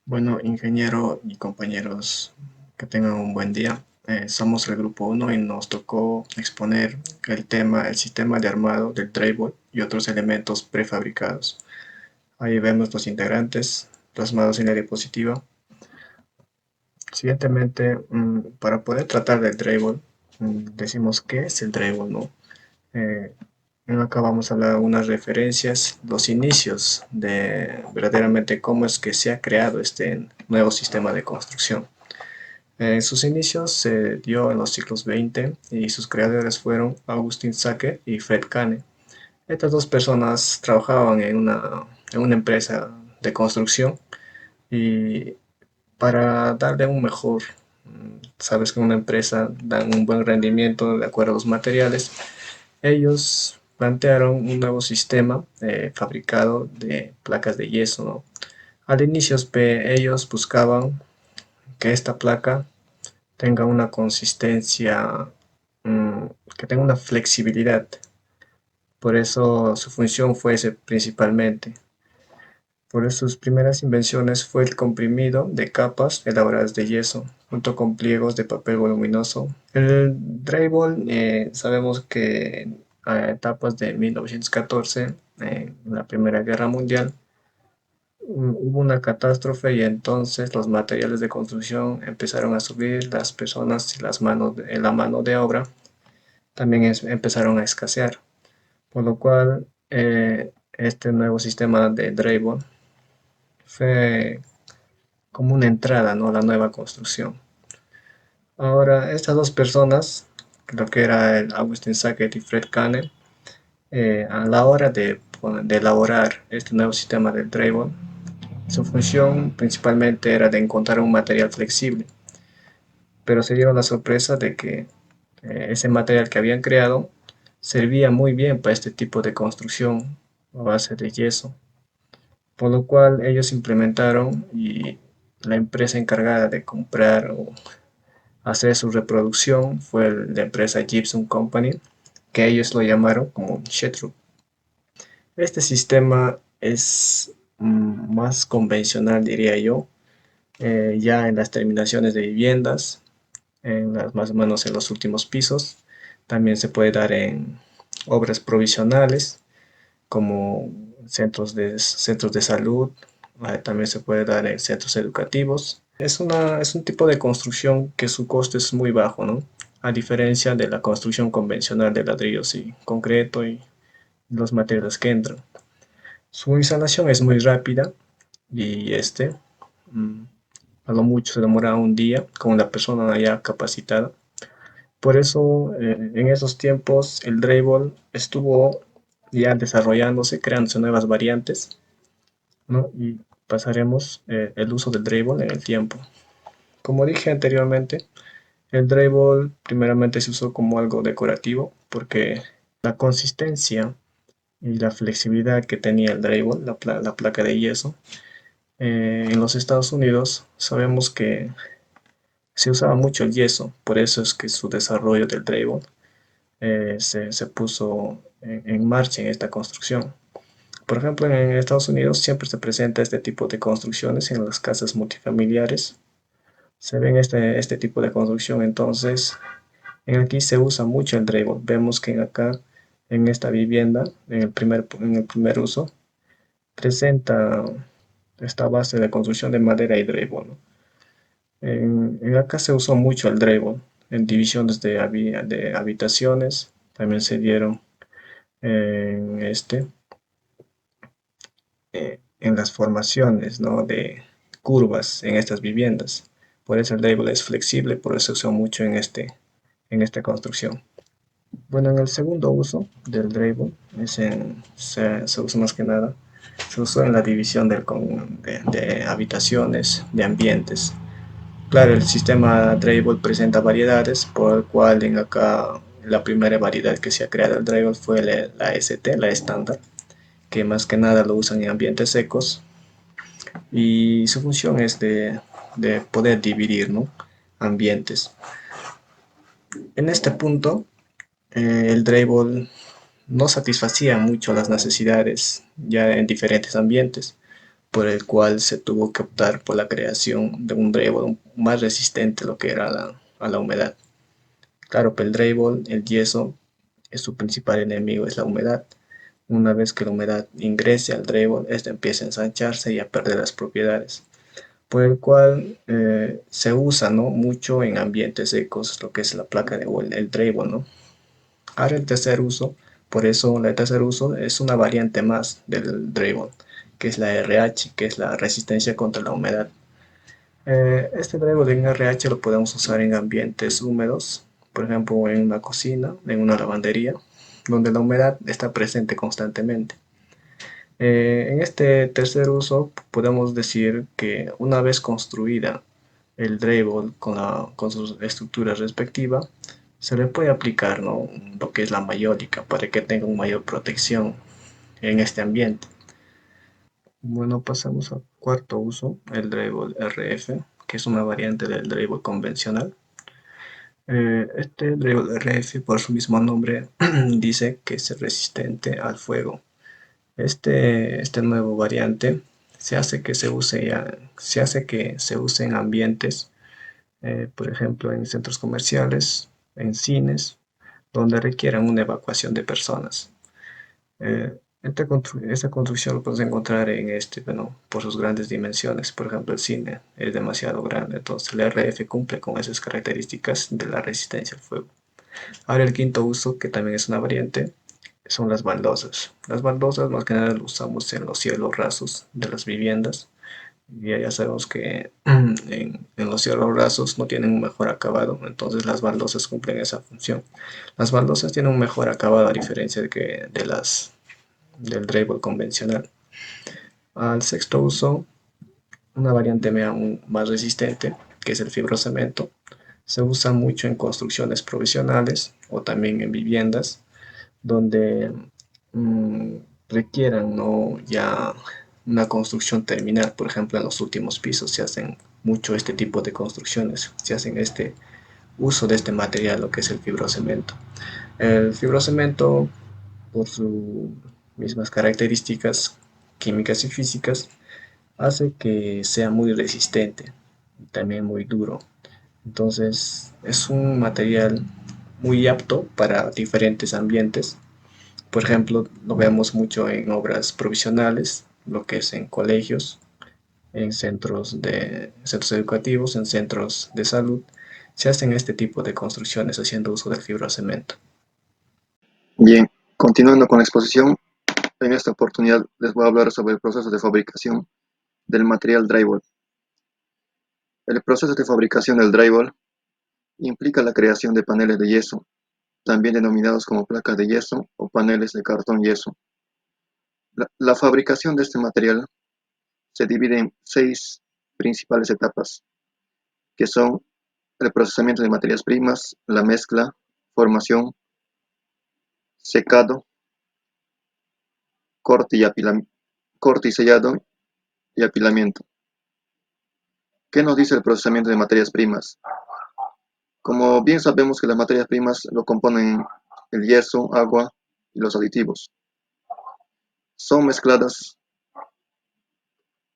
Bueno, ingeniero y compañeros, que tengan un buen día. Somos el grupo uno y nos tocó exponer el sistema de armado del Dribble y otros elementos prefabricados. Ahí vemos los integrantes plasmados en la diapositiva. Siguientemente, para poder tratar del Dribble, decimos qué es el Dribble, ¿no? Eh, Acá vamos a hablar de unas referencias, los inicios de verdaderamente cómo es que se ha creado este nuevo sistema de construcción. Sus inicios se dio en los siglos XX y sus creadores fueron Augustin Sacke y Fred Kane. Estas dos personas trabajaban en una empresa de construcción y para darle un mejor, sabes que en una empresa dan un buen rendimiento de acuerdo a los materiales, ellos plantearon un nuevo sistema fabricado de placas de yeso, ¿no? Al inicio ellos buscaban que esta placa tenga una consistencia, mm, que tenga una flexibilidad. Por eso su función fue ese principalmente. Por eso sus primeras invenciones fue el comprimido de capas elaboradas de yeso, junto con pliegos de papel voluminoso. El drywall, sabemos que a etapas de 1914, en la Primera Guerra Mundial, hubo una catástrofe y entonces los materiales de construcción empezaron a subir, las personas y la mano de obra también empezaron a escasear, por lo cual este nuevo sistema de Dribble fue como una entrada, ¿no?, a la nueva construcción. Ahora, estas dos personas, lo que era el Augustin Sackett y Fred Kane, a la hora de elaborar este nuevo sistema de Dribble, su función principalmente era de encontrar un material flexible, pero se dieron la sorpresa de que ese material que habían creado servía muy bien para este tipo de construcción a base de yeso, por lo cual ellos implementaron y la empresa encargada de comprar o hacer su reproducción fue la empresa Gibson Company, que ellos lo llamaron como Shetru. Este sistema es más convencional, diría yo, ya en las terminaciones de viviendas, más o menos en los últimos pisos. También se puede dar en obras provisionales como centros de salud. También se puede dar en centros educativos. Es un tipo de construcción que su costo es muy bajo, ¿no? A diferencia de la construcción convencional de ladrillos y concreto y los materiales que entran. Su instalación es muy rápida y mm, a lo mucho se demora un día con la persona ya capacitada. Por eso, en esos tiempos, el Dribble estuvo ya desarrollándose, creándose nuevas variantes, ¿no? Y pasaremos el uso del Dribble en el tiempo. Como dije anteriormente, el Dribble primeramente se usó como algo decorativo porque la consistencia y la flexibilidad que tenía el Dribble, la placa de yeso, en los Estados Unidos sabemos que se usaba mucho el yeso, por eso es que su desarrollo del Dribble se puso en marcha en esta construcción. Por ejemplo, en Estados Unidos siempre se presenta este tipo de construcciones en las casas multifamiliares. Se ven este tipo de construcción, entonces aquí se usa mucho el Dribble. Vemos que acá en esta vivienda, en el primer uso, presenta esta base de construcción de madera y Dribble, ¿no? En acá se usó mucho el Dribble en divisiones de habitaciones. También se dieron en en las formaciones, ¿no?, de curvas en estas viviendas. Por eso el Dribble es flexible, por eso se usó mucho en esta construcción. Bueno, en el segundo uso del Dribble se usa más que nada, se usó en la división de habitaciones, de ambientes. Claro, el sistema Dribble presenta variedades, por el cual en acá la primera variedad que se ha creado el Dribble fue la ST, la estándar, que más que nada lo usan en ambientes secos y su función es de poder dividir, ¿no?, ambientes. En este punto, el Dribble no satisfacía mucho las necesidades ya en diferentes ambientes, por el cual se tuvo que optar por la creación de un drywall más resistente a lo que era a la humedad. Claro, pero el drywall, el yeso, su principal enemigo es la humedad. Una vez que la humedad ingrese al drywall, este empieza a ensancharse y a perder las propiedades, por el cual se usa, ¿no?, mucho en ambientes secos, lo que es la placa de el drywall, ¿no? Ahora el tercer uso, por eso el tercer uso es una variante más del drywall, que es la RH, que es la resistencia contra la humedad. Este drywall en RH lo podemos usar en ambientes húmedos, por ejemplo en una cocina, en una lavandería, donde la humedad está presente constantemente. En este tercer uso podemos decir que una vez construida el drywall con su estructura respectiva, se le puede aplicar, ¿no?, lo que es la mayólica para que tenga una mayor protección en este ambiente. Bueno, pasamos al cuarto uso, el drywall RF, que es una variante del drywall convencional. Este drywall RF, por su mismo nombre, dice que es resistente al fuego. Este nuevo variante se hace que se use en ambientes, por ejemplo, en centros comerciales, en cines, donde requieran una evacuación de personas. Esta construcción lo puedes encontrar bueno, por sus grandes dimensiones. Por ejemplo, el cine es demasiado grande, entonces el RF cumple con esas características de la resistencia al fuego. Ahora el quinto uso, que también es una variante, son las baldosas. Las baldosas más que nada las usamos en los cielos rasos de las viviendas. Ya sabemos que en los cielos rasos no tienen un mejor acabado, entonces las baldosas cumplen esa función. Las baldosas tienen un mejor acabado a diferencia del drywall convencional. Al sexto uso, una variante aún más resistente, que es el fibrocemento. Se usa mucho en construcciones provisionales o también en viviendas donde mm, requieran, ¿no?, ya una construcción terminal. Por ejemplo, en los últimos pisos se hacen mucho este tipo de construcciones, se hacen este uso de este material, lo que es el fibrocemento. El fibrocemento, por sus mismas características químicas y físicas, hace que sea muy resistente y también muy duro. Entonces es un material muy apto para diferentes ambientes. Por ejemplo, lo vemos mucho en obras provisionales, lo que es en colegios, en centros educativos, en centros de salud. Se hacen este tipo de construcciones haciendo uso del fibrocemento. Bien, continuando con la exposición, en esta oportunidad les voy a hablar sobre el proceso de fabricación del material drywall. El proceso de fabricación del drywall implica la creación de paneles de yeso, también denominados como placas de yeso o paneles de cartón yeso. La fabricación de este material se divide en 6 principales etapas, que son el procesamiento de materias primas, la mezcla, formación, secado, corte y sellado y apilamiento. ¿Qué nos dice el procesamiento de materias primas? Como bien sabemos que las materias primas lo componen el yeso, agua y los aditivos. Son mezcladas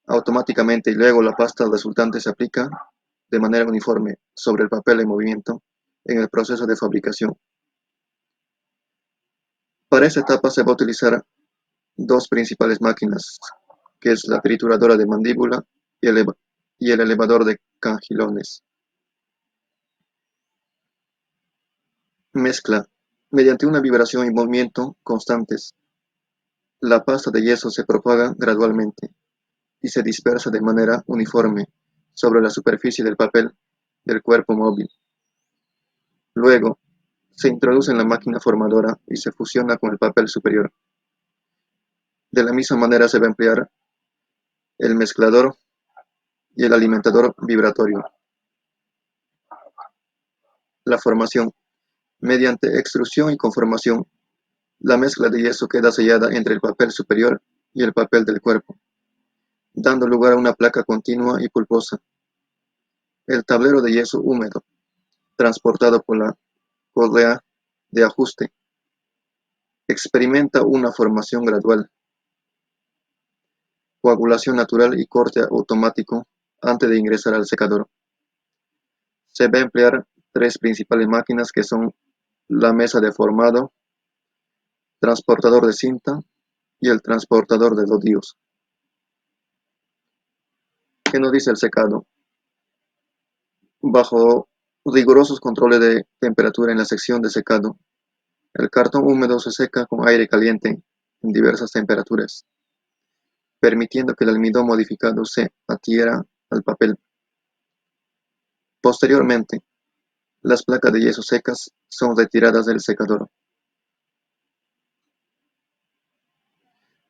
automáticamente y luego la pasta resultante se aplica de manera uniforme sobre el papel en movimiento en el proceso de fabricación. Para esta etapa se va a utilizar dos principales máquinas, que es la trituradora de mandíbula y el elevador de cangilones. Mezcla. Mediante una vibración y movimiento constantes, la pasta de yeso se propaga gradualmente y se dispersa de manera uniforme sobre la superficie del papel del cuerpo móvil. Luego, se introduce en la máquina formadora y se fusiona con el papel superior. De la misma manera se va a emplear el mezclador y el alimentador vibratorio. La formación. Mediante extrusión y conformación, la mezcla de yeso queda sellada entre el papel superior y el papel del cuerpo, dando lugar a una placa continua y pulposa. El tablero de yeso húmedo, transportado por la correa de ajuste, experimenta una formación gradual. coagulación natural y corte automático antes de ingresar al secador. Se va a emplear tres principales máquinas que son la mesa de formado, transportador de cinta y el transportador de dodios. ¿Qué nos dice el secado? Bajo rigurosos controles de temperatura en la sección de secado, el cartón húmedo se seca con aire caliente en diversas temperaturas, permitiendo que el almidón modificado se adhiera al papel. Posteriormente, las placas de yeso secas son retiradas del secador.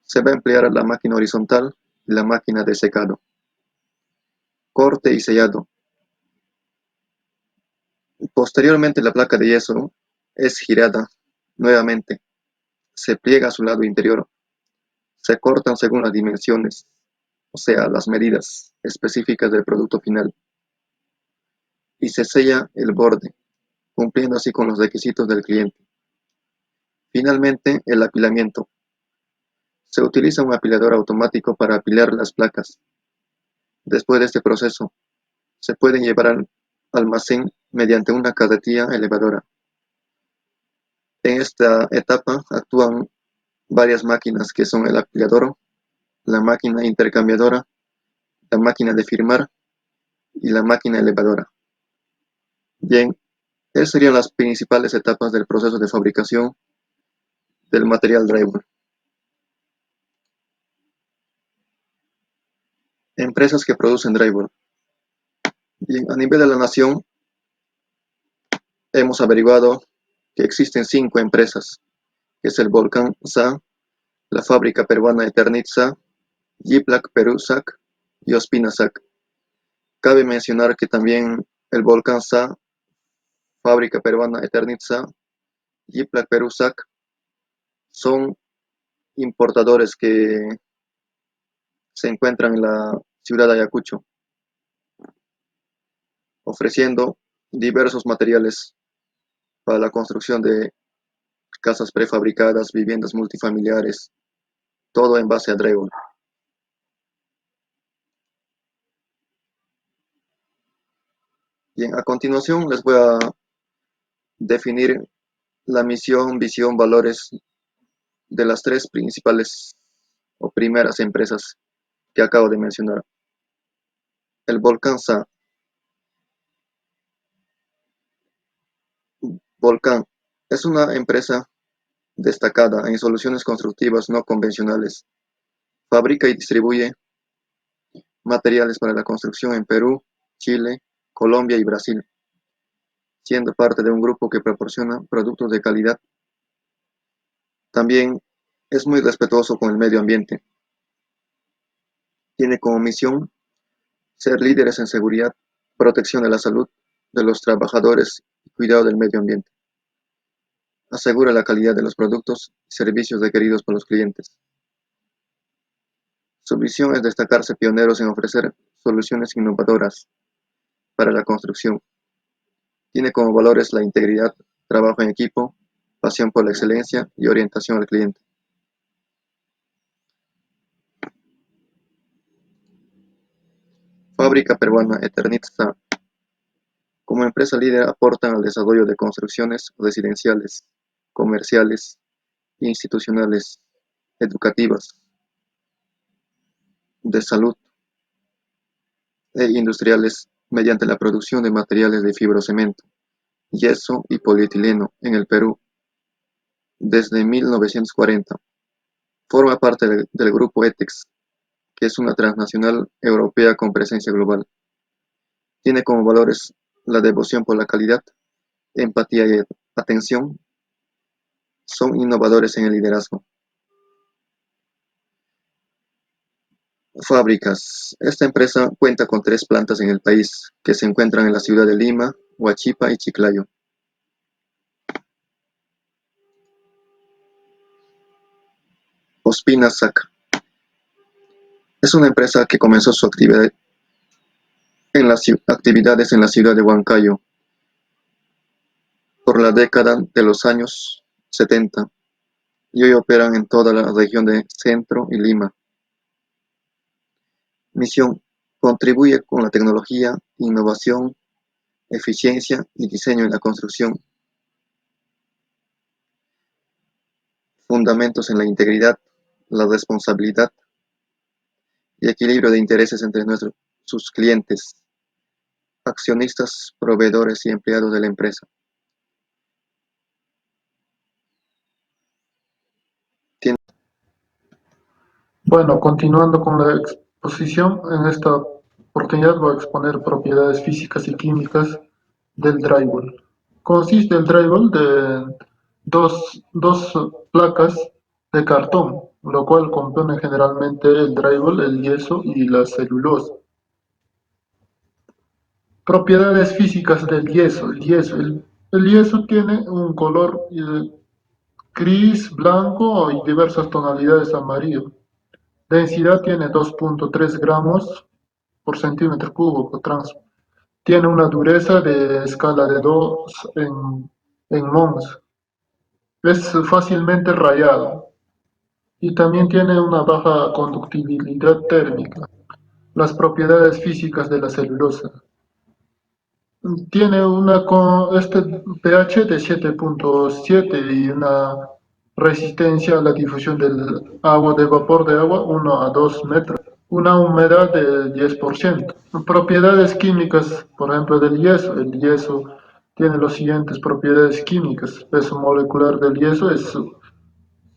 Se va a emplear la máquina horizontal y la máquina de secado. Corte y sellado. Posteriormente, la placa de yeso es girada nuevamente, se pliega a su lado interior, se cortan según las dimensiones, o sea, las medidas específicas del producto final, y se sella el borde, cumpliendo así con los requisitos del cliente. Finalmente, el apilamiento. Se utiliza un apilador automático para apilar las placas. Después de este proceso, se pueden llevar al almacén mediante una carretilla elevadora. En esta etapa actúan varias máquinas que son el apilador, la máquina intercambiadora, la máquina de firmar y la máquina elevadora. Bien, esas serían las principales etapas del proceso de fabricación del material drywall. Empresas que producen drywall. Bien, a nivel de la nación, hemos averiguado que existen 5 empresas, que es el Volcán SA, la fábrica peruana Eternit SA, Yiplac Perú SAC y Ospina SAC. Cabe mencionar que también el Volcán SA, fábrica peruana Eternit SA, Yiplac Perú SAC son importadores que se encuentran en la ciudad de Ayacucho, ofreciendo diversos materiales para la construcción de casas prefabricadas, viviendas multifamiliares, todo en base a drywall. Bien, a continuación les voy a definir la misión, visión, valores de las tres principales o primeras empresas que acabo de mencionar. El Volcán SA. Volcán es una empresa destacada en soluciones constructivas no convencionales. Fabrica y distribuye materiales para la construcción en Perú, Chile, Colombia y Brasil, siendo parte de un grupo que proporciona productos de calidad. También es muy respetuoso con el medio ambiente. Tiene como misión ser líderes en seguridad, protección de la salud de los trabajadores y cuidado del medio ambiente. Asegura la calidad de los productos y servicios requeridos por los clientes. Su visión es destacarse pioneros en ofrecer soluciones innovadoras para la construcción. Tiene como valores la integridad, trabajo en equipo, pasión por la excelencia y orientación al cliente. Fábrica peruana Eternit SA. Como empresa líder aportan al desarrollo de construcciones residenciales, comerciales, institucionales, educativas, de salud e industriales mediante la producción de materiales de fibrocemento, yeso y polietileno en el Perú desde 1940. Forma parte del grupo ETEX, que es una transnacional europea con presencia global. Tiene como valores la devoción por la calidad, empatía y atención. Son innovadores en el liderazgo. Fábricas. Esta empresa cuenta con 3 plantas en el país, que se encuentran en la ciudad de Lima, Huachipa y Chiclayo. Ospina SAC. Es una empresa que comenzó sus actividades en la ciudad de Huancayo por la década de los años 70 y hoy operan en toda la región de Centro y Lima. Misión: contribuye con la tecnología, innovación, eficiencia y diseño en la construcción. Fundamentos en la integridad, la responsabilidad y equilibrio de intereses entre sus clientes, accionistas, proveedores y empleados de la empresa. Bueno, continuando con la exposición, en esta oportunidad voy a exponer propiedades físicas y químicas del drywall. Consiste el drywall de dos placas de cartón, lo cual compone generalmente el drywall, el yeso y la celulosa. Propiedades físicas del yeso. El yeso tiene un color gris, blanco y diversas tonalidades amarillo. Densidad tiene 2.3 gramos por centímetro cúbico. Tiene una dureza de escala de 2 en mons. Es fácilmente rayado y también tiene una baja conductividad térmica. Las propiedades físicas de la celulosa. Tiene este pH de 7.7 y una resistencia a la difusión del agua de vapor de agua 1 a 2 metros. Una humedad de 10%. Propiedades químicas, por ejemplo, del yeso. El yeso tiene las siguientes propiedades químicas. El peso molecular del yeso es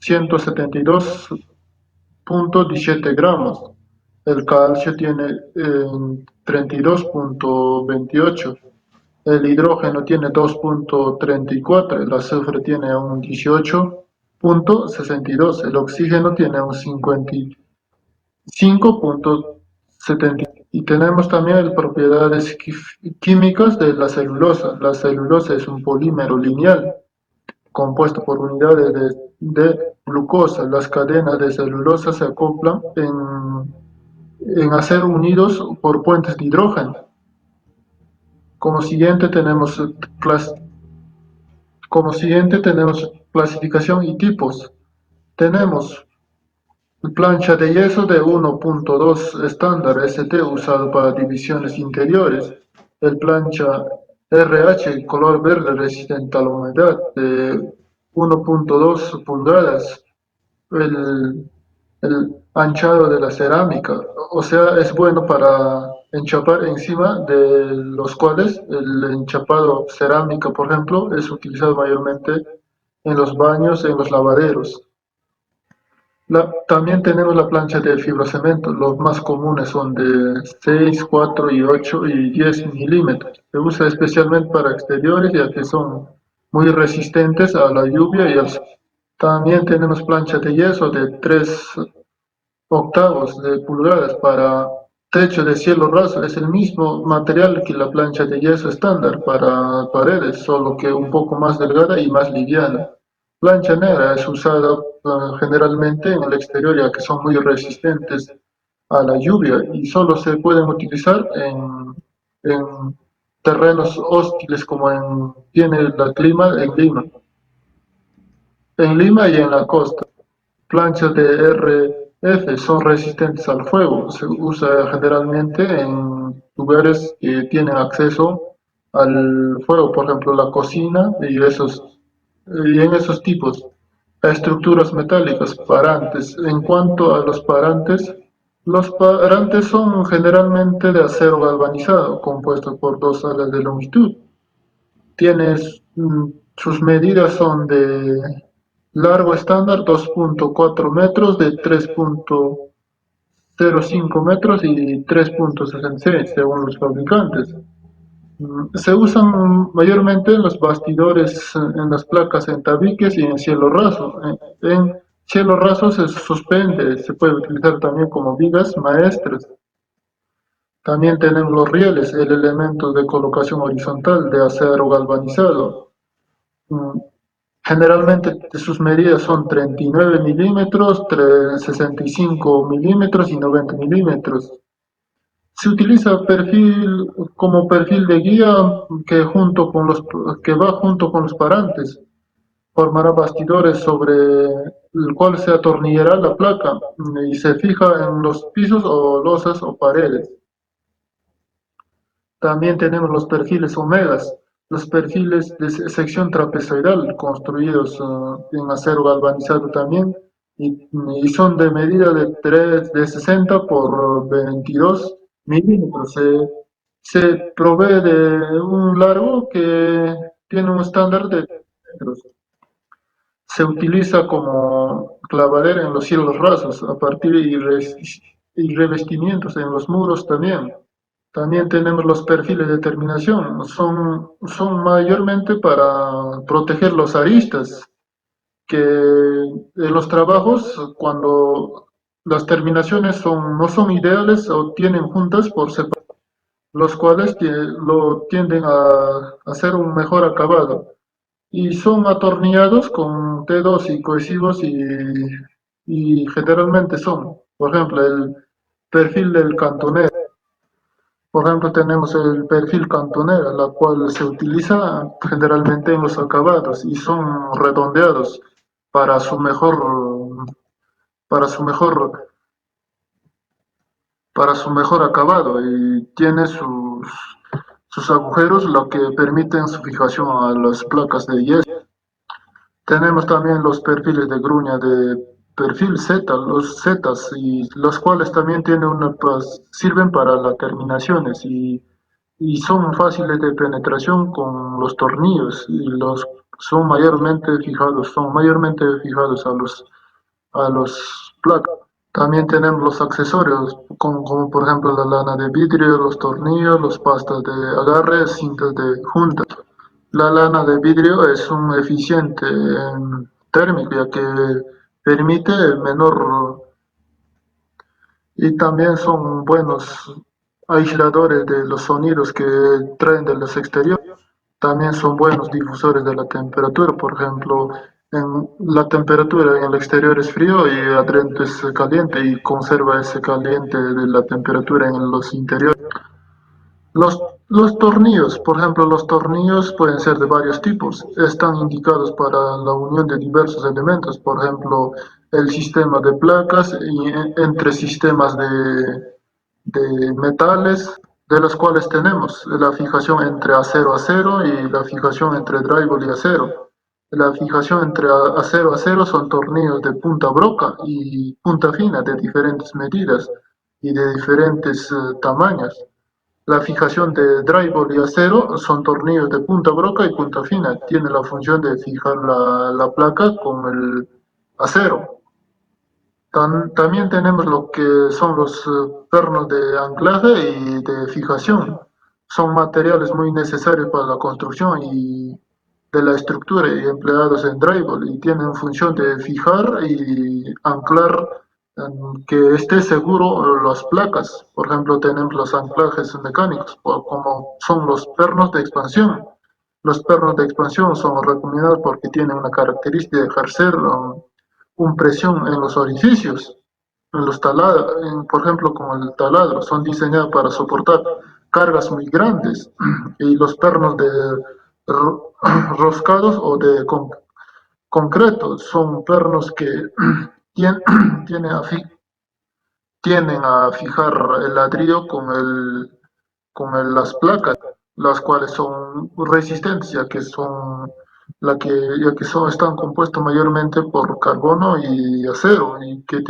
172.17 gramos. El calcio tiene 32.28. El hidrógeno tiene 2.34, el azufre tiene un 18.62, el oxígeno tiene un 55.70. Y tenemos también las propiedades químicas de la celulosa. La celulosa es un polímero lineal compuesto por unidades de glucosa. Las cadenas de celulosa se acoplan en ser unidos por puentes de hidrógeno. Como siguiente tenemos clasificación y tipos. Tenemos plancha de yeso de 1.2 estándar ST usado para divisiones interiores. El plancha RH color verde resistente a la humedad de 1.2 pulgadas. El anchado de la cerámica, o sea, es bueno para enchapar encima de los cuales el enchapado cerámica, por ejemplo, es utilizado mayormente en los baños, en los lavaderos. También tenemos la plancha de fibrocemento, los más comunes son de 6, 4 y 8 y 10 milímetros. Se usa especialmente para exteriores ya que son muy resistentes a la lluvia y al sol. También tenemos plancha de yeso de 3 octavos de pulgadas para techo de cielo raso. Es el mismo material que la plancha de yeso estándar para paredes, solo que un poco más delgada y más liviana. Plancha negra es usada generalmente en el exterior ya que son muy resistentes a la lluvia y solo se pueden utilizar en terrenos hostiles como tiene el clima en Lima. En Lima y en la costa. Planchas de RF son resistentes al fuego. Se usa generalmente en lugares que tienen acceso al fuego, por ejemplo la cocina y en esos tipos. Estructuras metálicas, parantes. En cuanto a los parantes son generalmente de acero galvanizado, compuesto por dos alas de longitud. Sus medidas son de largo estándar 2.4 metros, de 3.05 metros y 3.66 según los fabricantes. Se usan mayormente en los bastidores, en las placas en tabiques y en cielo raso. En cielo raso se suspende, se puede utilizar también como vigas maestras. También tenemos los rieles, el elemento de colocación horizontal de acero galvanizado. Generalmente sus medidas son 39 milímetros, 65 milímetros y 90 milímetros. Se utiliza como perfil de guía que va junto con los parantes. formará bastidores sobre el cual se atornillará la placa y se fija en los pisos o losas o paredes. También tenemos los perfiles omegas, los perfiles de sección trapezoidal construidos en acero galvanizado también y son de medida de 60 por 22 milímetros. Se provee de un largo que tiene un estándar de metros. Se utiliza como clavadera en los cielos rasos a partir y revestimientos en los muros también. También tenemos los perfiles de terminación, son mayormente para proteger los aristas, que en los trabajos cuando las terminaciones no son ideales o tienen juntas por separado, los cuales lo tienden a hacer un mejor acabado. Y son atornillados con dedos y cohesivos y generalmente son, por ejemplo, el perfil del cantonero. Por ejemplo, tenemos el perfil cantonera, la cual se utiliza generalmente en los acabados y son redondeados para su mejor, para su mejor, para su mejor acabado y tiene sus agujeros, lo que permiten su fijación a las placas de yeso. Tenemos también los perfiles de gruña de perfil Z, los Zetas, y los cuales también tienen sirven para las terminaciones y son fáciles de penetración con los tornillos y son mayormente fijados a los placas. También tenemos los accesorios, como por ejemplo la lana de vidrio, los tornillos, los pastas de agarre, cintas de junta. La lana de vidrio es un eficiente térmico, ya que permite menor y también son buenos aisladores de los sonidos que traen de los exteriores. También son buenos difusores de la temperatura, por ejemplo, la temperatura en el exterior es frío y adentro es caliente y conserva ese caliente de la temperatura en los interiores. Los tornillos, por ejemplo, los tornillos pueden ser de varios tipos. Están indicados para la unión de diversos elementos, por ejemplo, el sistema de placas y entre sistemas de metales, de los cuales tenemos la fijación entre acero a acero y la fijación entre drywall y acero. La fijación entre acero a acero son tornillos de punta broca y punta fina de diferentes medidas y de diferentes tamaños. La fijación de drywall y acero son tornillos de punta broca y punta fina. Tiene la función de fijar la placa con el acero. También tenemos lo que son los pernos de anclaje y de fijación. Son materiales muy necesarios para la construcción y de la estructura y empleados en drywall y tienen función de fijar y anclar que esté seguro las placas. Por ejemplo, tenemos los anclajes mecánicos, como son los pernos de expansión. Los pernos de expansión son recomendados porque tienen una característica de ejercer una presión en los orificios, en los taladros, por ejemplo, como el taladro, son diseñados para soportar cargas muy grandes y los pernos de roscados o de concreto son pernos que tienen, tienen a tienden a fijar el ladrillo las placas, las cuales son resistentes, ya que están compuestos mayormente por carbono y acero, y que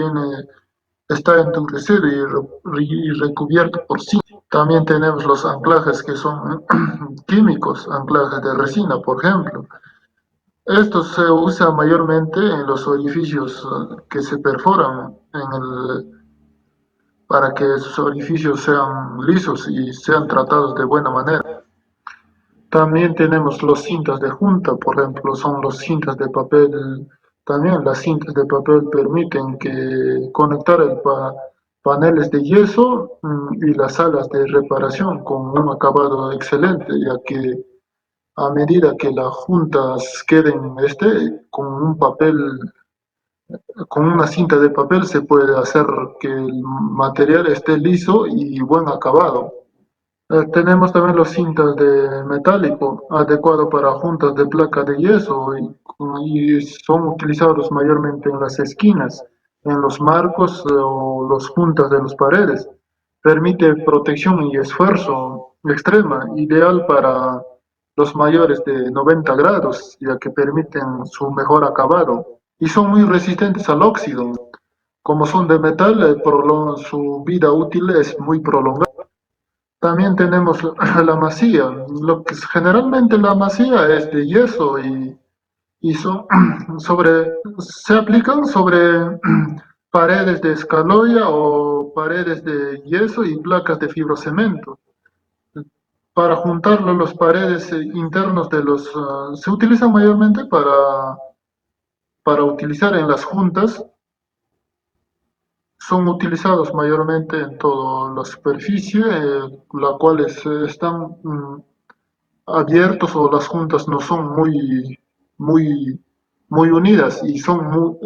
está endurecido y recubierto por zinc. También tenemos los anclajes que son químicos, anclajes de resina, por ejemplo. Esto se usa mayormente en los orificios que se perforan para que sus orificios sean lisos y sean tratados de buena manera. También tenemos los cintas de junta, por ejemplo, son los cintas de papel. También las cintas de papel permiten conectar paneles de yeso y las salas de reparación con un acabado excelente, ya que a medida que las juntas queden con un papel, con una cinta de papel se puede hacer que el material esté liso y buen acabado. Tenemos también los cintas de metálico, adecuado para juntas de placa de yeso y son utilizados mayormente en las esquinas, en los marcos o los juntas de las paredes. Permite protección y esfuerzo extrema, ideal para los mayores de 90 grados, ya que permiten su mejor acabado y son muy resistentes al óxido. Como son de metal, su vida útil es muy prolongada. También tenemos la masía. Generalmente la masía es de yeso y se aplican sobre paredes de escaloya o paredes de yeso y placas de fibrocemento. Para juntarlo, los paredes internos se utilizan mayormente para utilizar en las juntas, son utilizados mayormente en toda la superficie, la cuales están abiertos o las juntas no son muy, muy unidas y son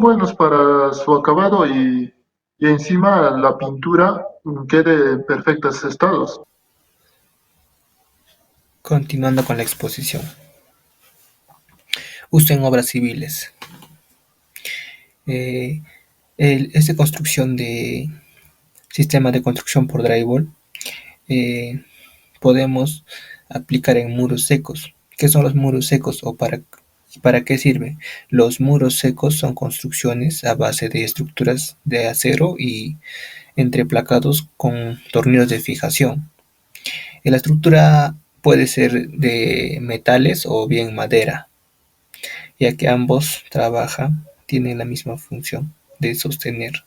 buenos para su acabado y encima la pintura quede en perfectos estados. Continuando con la exposición. Uso en obras civiles. Esta construcción de sistema de construcción por drywall podemos aplicar en muros secos. ¿Qué son los muros secos o para qué sirven? Los muros secos son construcciones a base de estructuras de acero y entreplacados con tornillos de fijación. La estructura puede ser de metales o bien madera, ya que ambos tienen la misma función de sostener.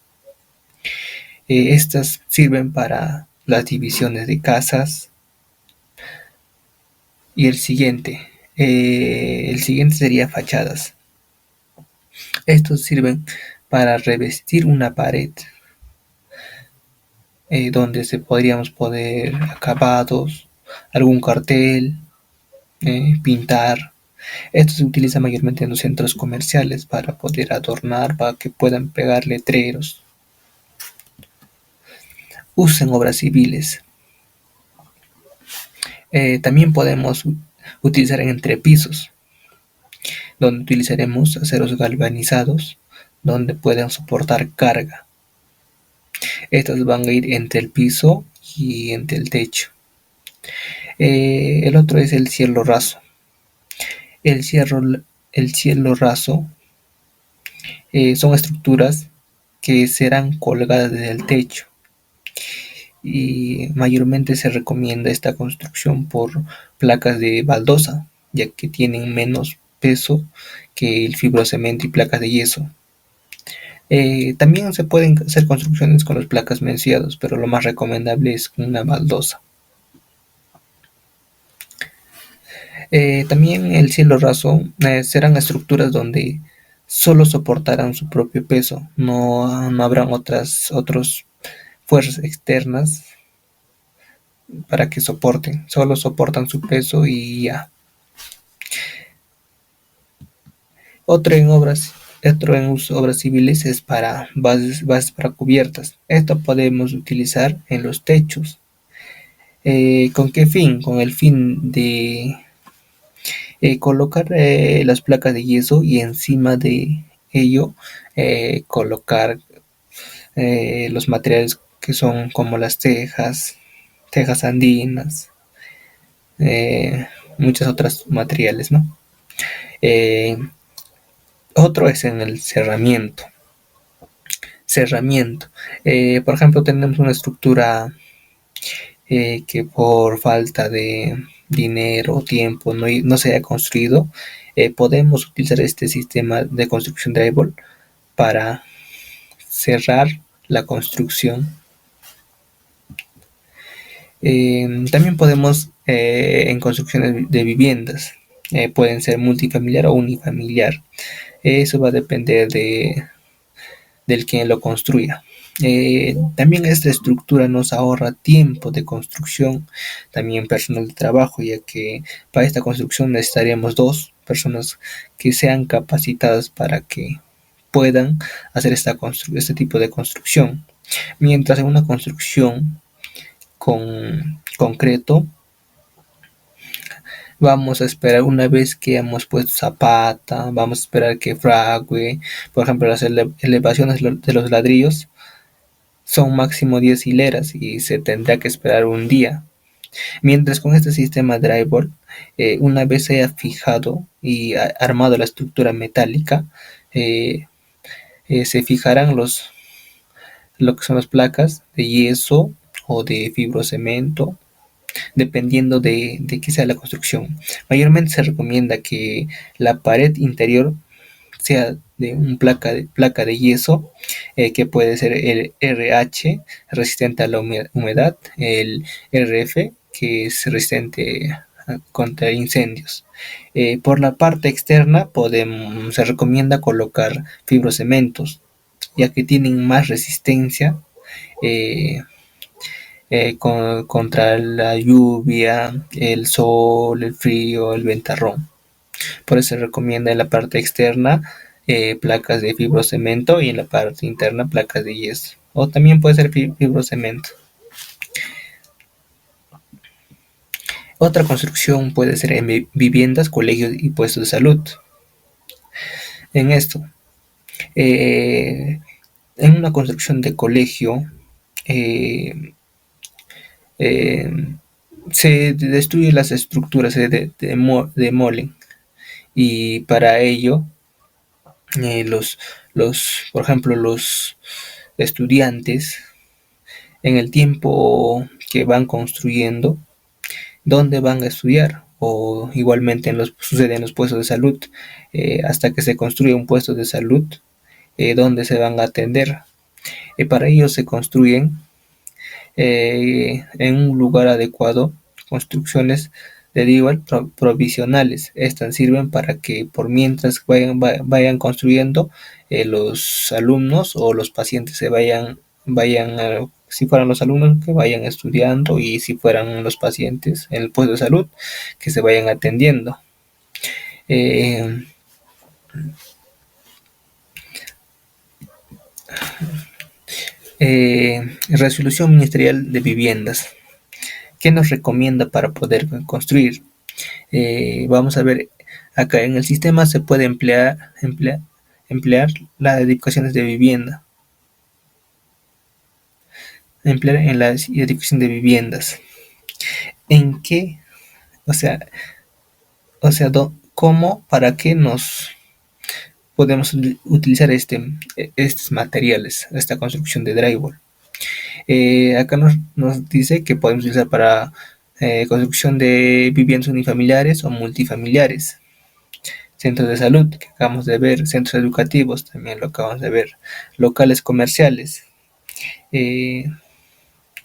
Estas sirven para las divisiones de casas. Y el siguiente sería fachadas. Estos sirven para revestir una pared donde podríamos poner acabados, algún cartel, pintar. Esto se utiliza mayormente en los centros comerciales para poder adornar, para que puedan pegar letreros. Uso en obras civiles. También podemos utilizar en entrepisos, donde utilizaremos aceros galvanizados, donde puedan soportar carga. Estas van a ir entre el piso y entre el techo. El otro es el cielo raso. El cielo raso son estructuras que serán colgadas desde el techo y mayormente se recomienda esta construcción por placas de baldosa, ya que tienen menos peso que el fibrocemento y placas de yeso. También se pueden hacer construcciones con las placas menciadas, pero lo más recomendable es una baldosa. También el cielo raso serán estructuras donde solo soportarán su propio peso, no habrán otras fuerzas externas para que soporten, solo soportan su peso y ya. Otro en obras civiles es para bases para cubiertas. Esto podemos utilizar en los techos. ¿Con qué fin? Con el fin de colocar las placas de yeso y encima de ello colocar los materiales que son como las tejas andinas, muchos otros materiales, ¿no? Otro es en el cerramiento. Por ejemplo, tenemos una estructura que por falta de dinero o tiempo no se haya construido. Podemos utilizar este sistema de construcción drywall para cerrar la construcción. También podemos en construcciones de viviendas, pueden ser multifamiliar o unifamiliar. Eso va a depender del quien lo construya. También esta estructura nos ahorra tiempo de construcción, también personal de trabajo, ya que para esta construcción necesitaríamos 2 personas que sean capacitadas para que puedan hacer este tipo de construcción. Mientras en una construcción con concreto, vamos a esperar una vez que hemos puesto zapata, vamos a esperar que frague. Por ejemplo, las elevaciones de los ladrillos son máximo 10 hileras y se tendrá que esperar un día. Mientras con este sistema drywall, una vez se haya fijado y armado la estructura metálica, se fijarán lo que son las placas de yeso o de fibrocemento, dependiendo de qué sea la construcción. Mayormente se recomienda que la pared interior sea de una placa de yeso, que puede ser el RH, resistente a la humedad, el RF, que es resistente contra incendios. Por la parte externa se recomienda colocar fibrocementos, ya que tienen más resistencia eh, contra la lluvia, el sol, el frío, el ventarrón. Por eso se recomienda en la parte externa placas de fibrocemento y en la parte interna placas de yeso. O también puede ser fibrocemento. Otra construcción puede ser en viviendas, colegios y puestos de salud. En esto, en una construcción de colegio, se destruyen las estructuras, se demolen, y para ello por ejemplo, los estudiantes, en el tiempo que van construyendo, ¿dónde van a estudiar? O igualmente sucede en los puestos de salud, hasta que se construye un puesto de salud, ¿dónde se van a atender? Para ello se construyen en un lugar adecuado construcciones de drywall provisionales. Estas sirven para que por mientras vayan construyendo, los alumnos o los pacientes se vayan si fueran los alumnos, que vayan estudiando, y si fueran los pacientes en el puesto de salud, que se vayan atendiendo. Resolución Ministerial de Viviendas. ¿Qué nos recomienda para poder construir? Vamos a ver, acá en el sistema se puede emplear las edificaciones de vivienda. Emplear en la edificación de viviendas. ¿En qué? O sea, ¿cómo, para qué nos podemos utilizar estos materiales, esta construcción de drywall? Acá nos dice que podemos utilizar para construcción de viviendas unifamiliares o multifamiliares, centros de salud, que acabamos de ver, centros educativos, también lo acabamos de ver, locales comerciales,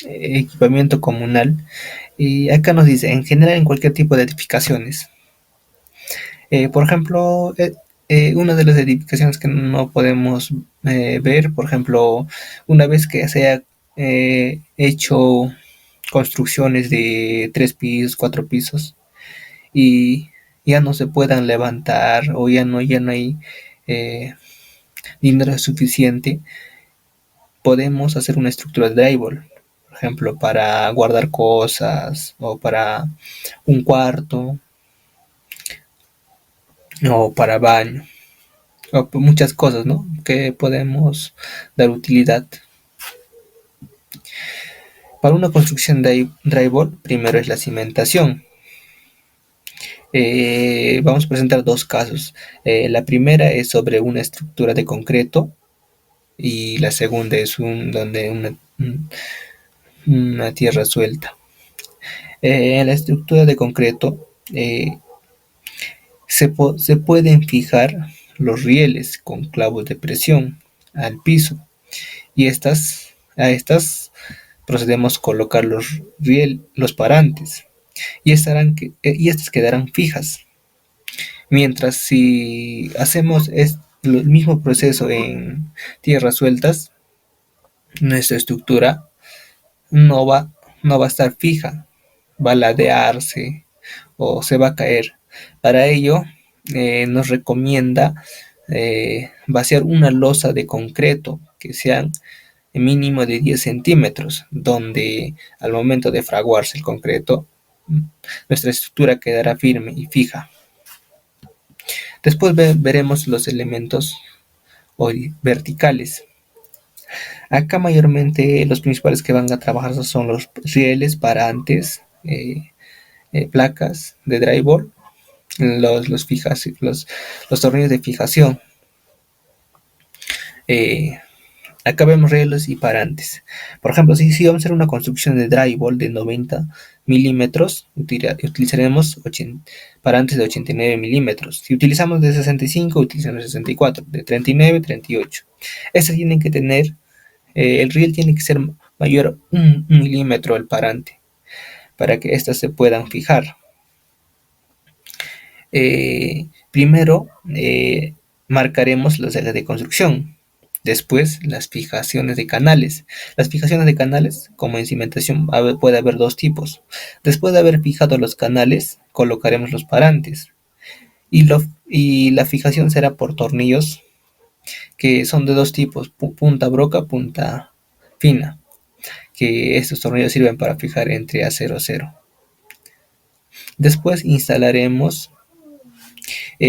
equipamiento comunal. Y acá nos dice, en general, en cualquier tipo de edificaciones. Por ejemplo, una de las edificaciones que no podemos ver, por ejemplo, una vez que se haya hecho construcciones de 3 pisos, 4 pisos, y ya no se puedan levantar, o ya no hay dinero suficiente, podemos hacer una estructura de drywall, por ejemplo, para guardar cosas, o para un cuarto, o para baño, o muchas cosas, ¿no?, que podemos dar utilidad. Para una construcción de drywall, primero es la cimentación. Vamos a presentar dos casos. La primera es sobre una estructura de concreto, y la segunda es donde una tierra suelta. En la estructura de concreto se pueden fijar los rieles con clavos de presión al piso, y a estas procedemos a colocar los parantes, y estas quedarán fijas. Mientras, si hacemos el mismo proceso en tierras sueltas, nuestra estructura no va a estar fija, va a ladearse o se va a caer. Para ello, nos recomienda vaciar una losa de concreto, que sean mínimo de 10 centímetros, donde al momento de fraguarse el concreto, nuestra estructura quedará firme y fija. Después veremos los elementos verticales. Acá mayormente los principales que van a trabajar son los rieles, parantes, placas de drywall, los tornillos de fijación. Acá vemos rieles y parantes. Por ejemplo, si vamos a hacer una construcción de drywall de 90 milímetros, utilizaremos parantes de 89 milímetros. Si utilizamos de 65, utilizamos de 64, de 39, 38. Estos tienen que tener, el riel tiene que ser mayor a 1 milímetro el parante, para que estas se puedan fijar. Primero marcaremos los ejes de construcción. Después, las fijaciones de canales. Las fijaciones de canales, como en cimentación, puede haber dos tipos. Después de haber fijado los canales, colocaremos los parantes. Y la fijación será por tornillos, que son de dos tipos, punta broca, punta fina, que estos tornillos sirven para fijar entre acero a acero. Después instalaremos,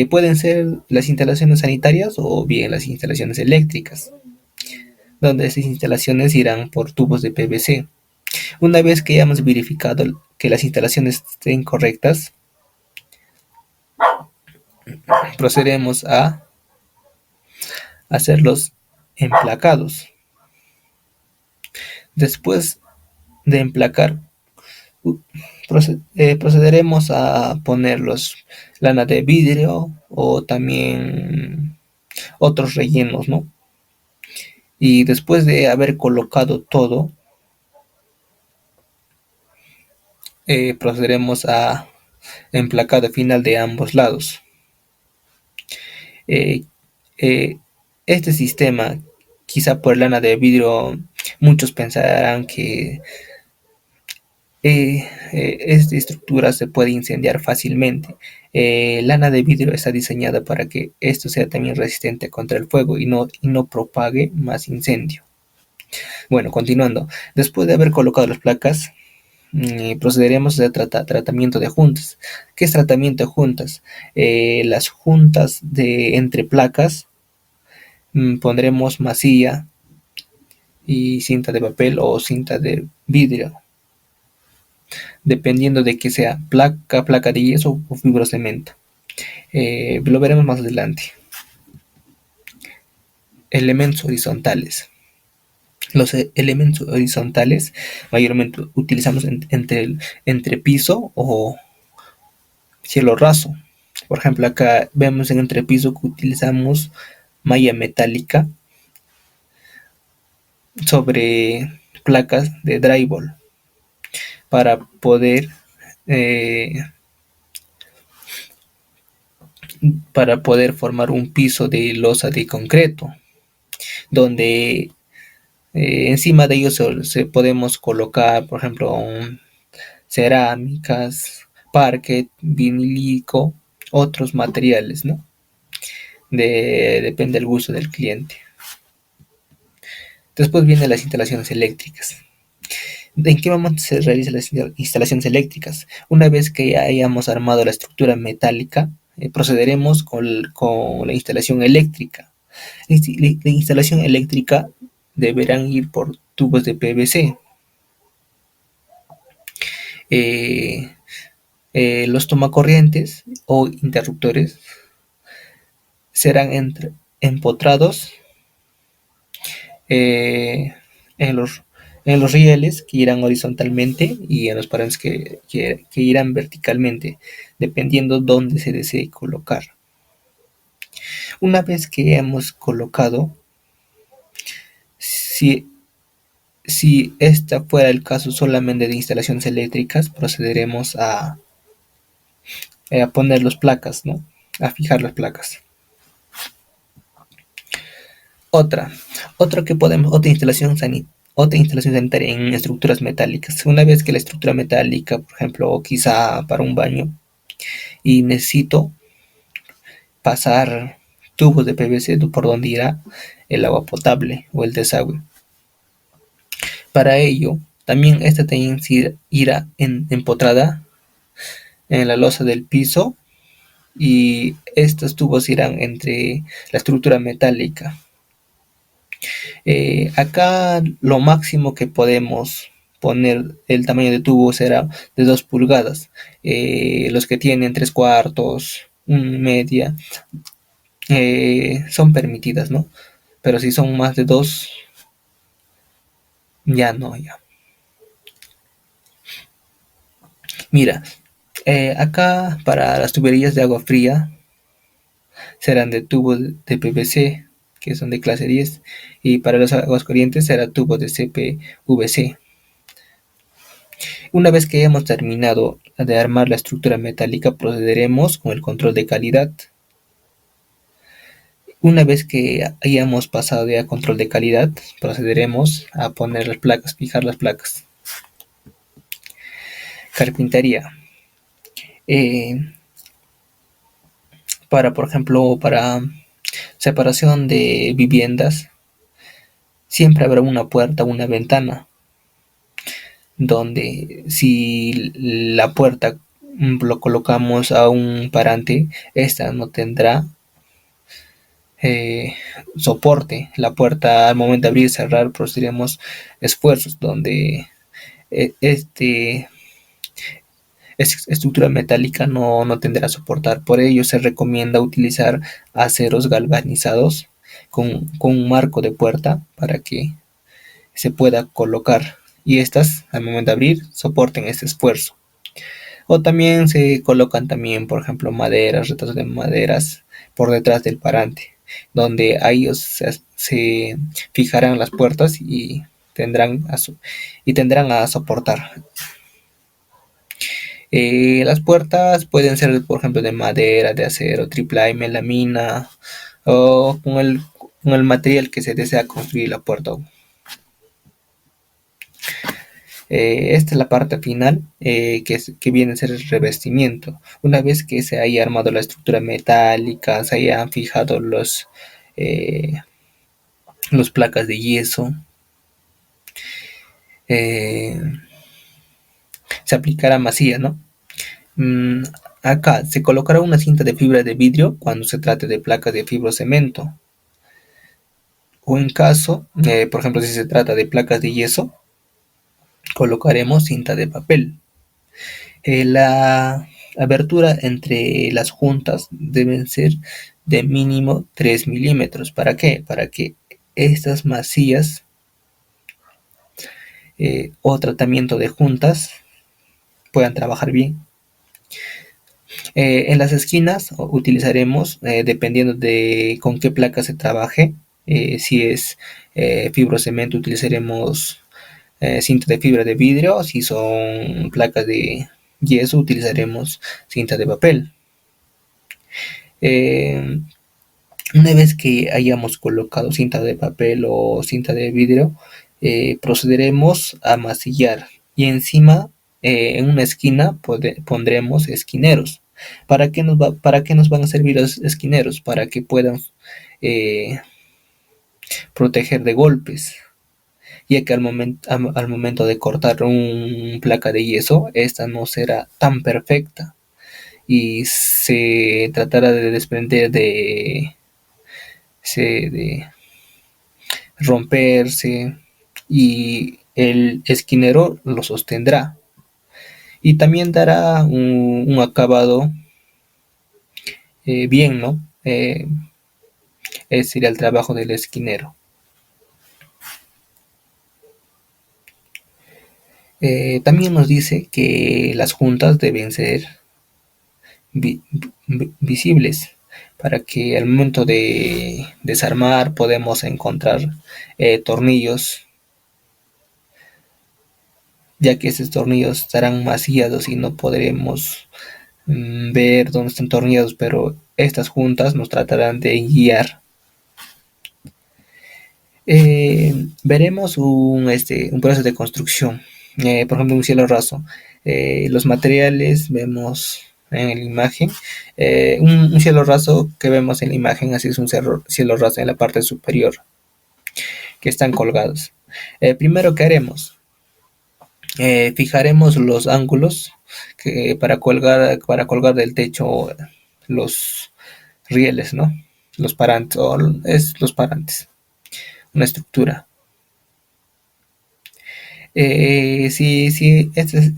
pueden ser las instalaciones sanitarias o bien las instalaciones eléctricas, donde estas instalaciones irán por tubos de PVC. Una vez que hayamos verificado que las instalaciones estén correctas, procederemos a hacer los emplacados. Después de emplacar, procederemos a poner lana de vidrio o también otros rellenos, ¿no? Y después de haber colocado todo, procederemos a emplacado final de ambos lados. Este sistema, quizá por lana de vidrio, muchos pensarán que esta estructura se puede incendiar fácilmente. Lana de vidrio está diseñada para que esto sea también resistente contra el fuego y no propague más incendio. Bueno, continuando. Después de haber colocado las placas, procederemos a tratamiento de juntas. ¿Qué es tratamiento de juntas? Las juntas entre placas, pondremos masilla y cinta de papel o cinta de vidrio, dependiendo de que sea placa de yeso o fibrocemento. Lo veremos más adelante. Elementos horizontales. Los elementos horizontales mayormente utilizamos entre piso o cielo raso. Por ejemplo, acá vemos en entrepiso que utilizamos malla metálica sobre placas de drywall para poder formar un piso de losa de concreto, donde encima de ellos podemos colocar, por ejemplo, cerámicas, parquet, vinílico, otros materiales, ¿no? Depende del gusto del cliente. Después vienen las instalaciones eléctricas. ¿En qué momento se realizan las instalaciones eléctricas? Una vez que ya hayamos armado la estructura metálica, procederemos con la instalación eléctrica. La instalación eléctrica deberán ir por tubos de PVC. Los tomacorrientes o interruptores serán empotrados en los rieles que irán horizontalmente y en los parantes que irán verticalmente, dependiendo dónde se desee colocar. Una vez que hemos colocado, si esta fuera el caso solamente de instalaciones eléctricas, procederemos a poner las placas, ¿no? A fijar las placas. Otra instalación sanitaria en estructuras metálicas. Una vez que la estructura metálica, por ejemplo, quizá para un baño, y necesito pasar tubos de PVC por donde irá el agua potable o el desagüe. Para ello, también esta irá empotrada en la losa del piso y estos tubos irán entre la estructura metálica. Acá lo máximo que podemos poner el tamaño de tubo será de 2 pulgadas. Los que tienen 3/4, media, son permitidas, ¿no? Pero si son más de 2, ya no, ya. Mira, acá para las tuberías de agua fría serán de tubos de PVC, que son de clase 10, y para las aguas corrientes será tubo de CPVC. Una vez que hayamos terminado de armar la estructura metálica, procederemos con el control de calidad. Una vez que hayamos pasado ya a control de calidad, procederemos a poner las placas, fijar las placas. Carpintería. Por ejemplo, para separación de viviendas, siempre habrá una puerta, una ventana, donde si la puerta lo colocamos a un parante, esta no tendrá soporte. La puerta al momento de abrir y cerrar produciremos esfuerzos donde esta estructura metálica no tendrá a soportar. Por ello se recomienda utilizar aceros galvanizados con un marco de puerta para que se pueda colocar y estas al momento de abrir soporten este esfuerzo. O también se colocan también, por ejemplo, maderas, retazos de maderas por detrás del parante, donde a ellos se fijarán las puertas y tendrán a soportar. Las puertas pueden ser, por ejemplo, de madera, de acero, triple A, melamina, o con el material que se desea construir la puerta. Esta es la parte final, que viene a ser el revestimiento. Una vez que se haya armado la estructura metálica, se hayan fijado los placas de yeso, se aplicará masilla, ¿no? Acá se colocará una cinta de fibra de vidrio cuando se trate de placas de fibrocemento. O en caso, por ejemplo, si se trata de placas de yeso, colocaremos cinta de papel. La abertura entre las juntas deben ser de mínimo 3 milímetros. ¿Para qué? Para que estas masillas o tratamiento de juntas puedan trabajar bien. En las esquinas utilizaremos, dependiendo de con qué placa se trabaje, si es fibrocemento utilizaremos cinta de fibra de vidrio, si son placas de yeso utilizaremos cinta de papel. Una vez que hayamos colocado cinta de papel o cinta de vidrio, procederemos a masillar y encima en una esquina pondremos esquineros. ¿Para qué nos van a servir los esquineros? Para que puedan proteger de golpes, ya que al momento de cortar una placa de yeso, esta no será tan perfecta y se tratará de desprender de romperse y el esquinero lo sostendrá y también dará un acabado bien, ¿no? Ese sería el trabajo del esquinero. También nos dice que las juntas deben ser visibles para que al momento de desarmar podemos encontrar tornillos, ya que estos tornillos estarán masillados y no podremos ver dónde están tornillados, pero estas juntas nos tratarán de guiar. Veremos un proceso de construcción, por ejemplo un cielo raso. Los materiales vemos en la imagen, un cielo raso que vemos en la imagen, así es un cielo raso en la parte superior que están colgados. Primero, ¿qué haremos? Fijaremos los ángulos para colgar del techo los rieles, ¿no? Los parantes, los parantes, una estructura. Si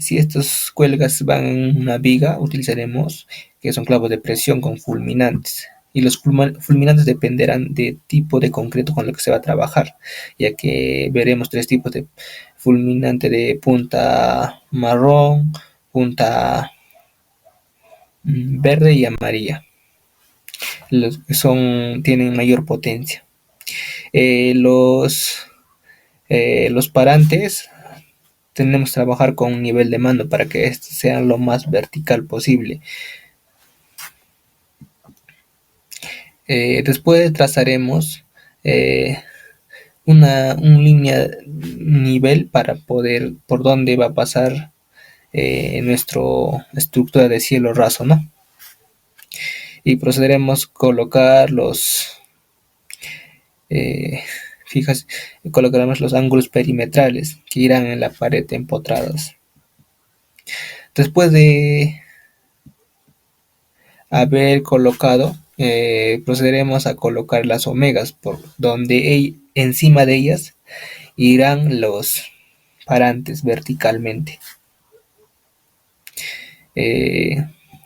estos cuelgas van en una viga, utilizaremos que son clavos de presión con fulminantes. Y los fulminantes dependerán del tipo de concreto con el que se va a trabajar, ya que veremos tres tipos de fulminante: de punta marrón, punta verde y amarilla. Los que tienen mayor potencia. Los parantes tenemos que trabajar con un nivel de mando para que estos sean lo más vertical posible. Después trazaremos una línea nivel para poder por dónde va a pasar nuestra estructura de cielo raso, ¿no? Y procederemos a colocar colocaremos los ángulos perimetrales que irán en la pared empotradas. Después de haber colocado, procederemos a colocar las omegas, por donde encima de ellas irán los parantes verticalmente.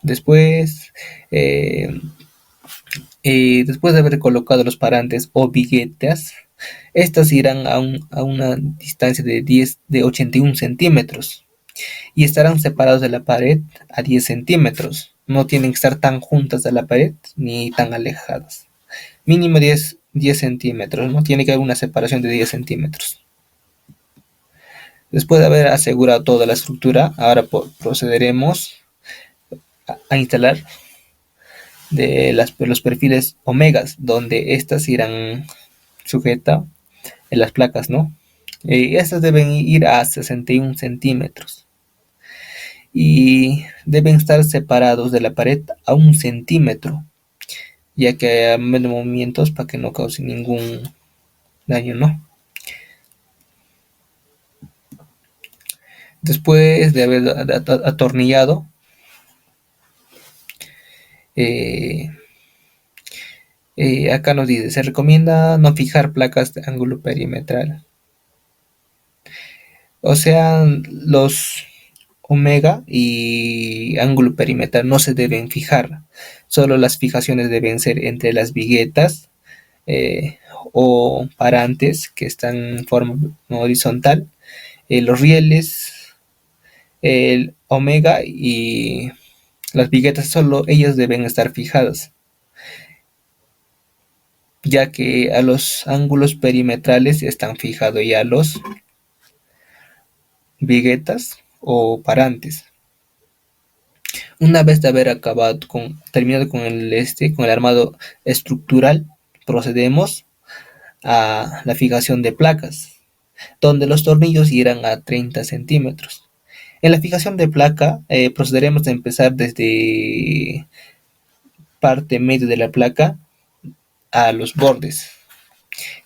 Después de haber colocado los parantes o viguetas, estas irán a una distancia de 81 centímetros y estarán separados de la pared a 10 centímetros. No tienen que estar tan juntas de la pared ni tan alejadas. Mínimo 10 centímetros, ¿no? Tiene que haber una separación de 10 centímetros. Después de haber asegurado toda la estructura, ahora procederemos a instalar los perfiles omegas, donde estas irán sujetas en las placas, ¿no? Estas deben ir a 61 centímetros y deben estar separados de la pared a 1 centímetro, ya que hay menos movimientos para que no cause ningún daño, ¿no? Después de haber atornillado, acá nos dice: se recomienda no fijar placas de ángulo perimetral. O sea, los omega y ángulo perimetral no se deben fijar. Solo las fijaciones deben ser entre las viguetas o parantes que están en forma horizontal, los rieles, el omega y las viguetas, solo ellas deben estar fijadas, ya que a los ángulos perimetrales están fijados ya los viguetas o parantes. Una vez de haber terminado con el armado estructural, procedemos a la fijación de placas, donde los tornillos irán a 30 centímetros. En la fijación de placa procederemos a empezar desde parte medio de la placa a los bordes,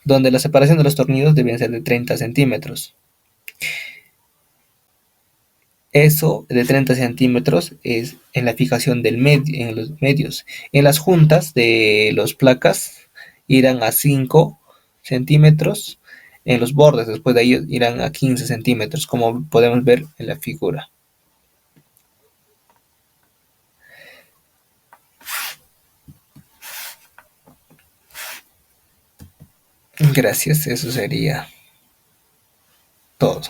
donde la separación de los tornillos deben ser de 30 centímetros. Eso de 30 centímetros es en la fijación en los medios. En las juntas de las placas irán a 5 centímetros. En los bordes, después de ellos, irán a 15 centímetros, como podemos ver en la figura. Gracias, eso sería todo.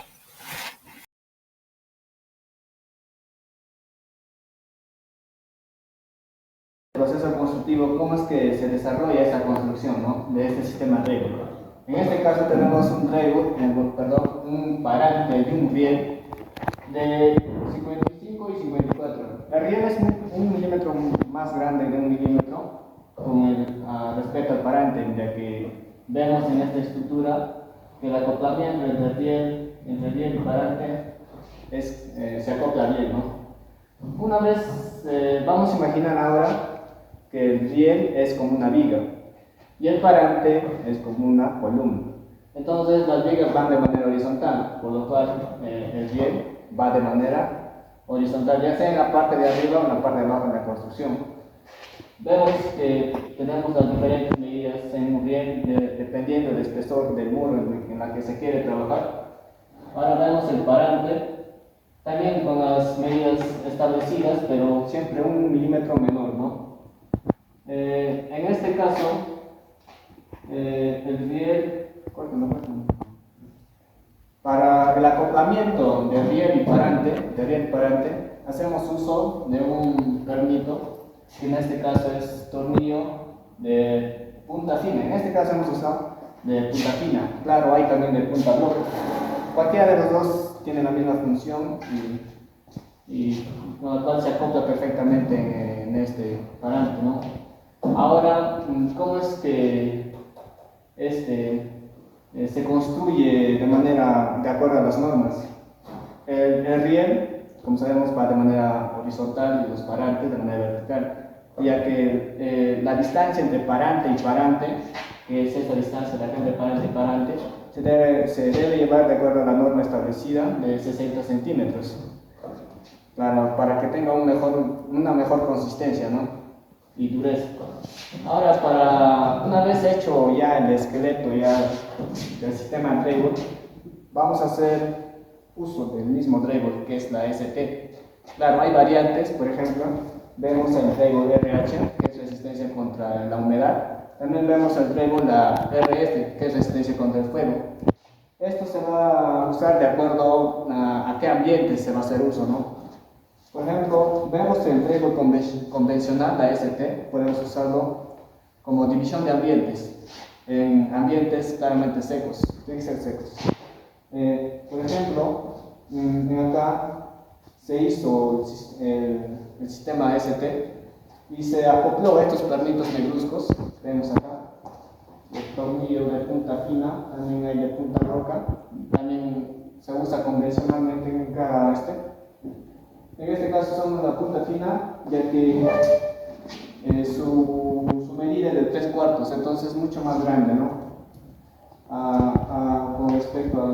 Proceso constructivo, cómo es que se desarrolla esa construcción, ¿no?, de este sistema Dremel. En este caso tenemos un parante y un riel de 55 y 54. El riel es un milímetro más grande de un milímetro respecto al parante, ya que vemos en esta estructura que el acoplamiento entre riel y parante se acopla bien, ¿no? Una vez, vamos a imaginar ahora que el riel es como una viga y el parante es como una columna. Entonces las vigas van de manera horizontal, por lo cual el riel va de manera horizontal, ya sea en la parte de arriba o en la parte de abajo de la construcción. Vemos que tenemos las diferentes medidas en un riel dependiendo del espesor del muro en la que se quiere trabajar. Ahora vemos el parante, también con las medidas establecidas, pero siempre 1 milímetro menor, ¿no? En este caso, el riel, para el acoplamiento de riel y parante, hacemos uso de un pernito, que en este caso es tornillo de punta fina. En este caso hemos usado de punta fina. Claro, hay también de punta bloque. Cualquiera de los dos tiene la misma función y con la cual se acopla perfectamente en este parante, ¿no? Ahora, ¿cómo es que se construye de manera de acuerdo a las normas? El riel, como sabemos, va de manera horizontal y los parantes de manera vertical, ya que la distancia entre parante y parante, que es esta distancia de acá entre parante y parante, se debe llevar de acuerdo a la norma establecida de 60 centímetros, claro, para que tenga una mejor consistencia, ¿no? Y dureza. Ahora, una vez hecho ya el esqueleto del sistema drywall, vamos a hacer uso del mismo drywall que es la ST. Claro, hay variantes, por ejemplo, vemos el drywall RH, que es resistencia contra la humedad. También vemos el drywall la RF, que es resistencia contra el fuego. Esto se va a usar de acuerdo a qué ambiente se va a hacer uso, ¿no? Por ejemplo, vemos el drywall convencional, la ST, podemos usarlo como división de ambientes, en ambientes claramente secos, tienen que ser secos. Por ejemplo, acá se hizo el sistema ST y se acopló estos pernitos negruzcos, vemos acá, el tornillo de punta fina, también hay de punta roca, también se usa convencionalmente en cada En este caso son la punta fina, ya que su medida es de 3/4, entonces es mucho más grande, ¿no? Con respecto a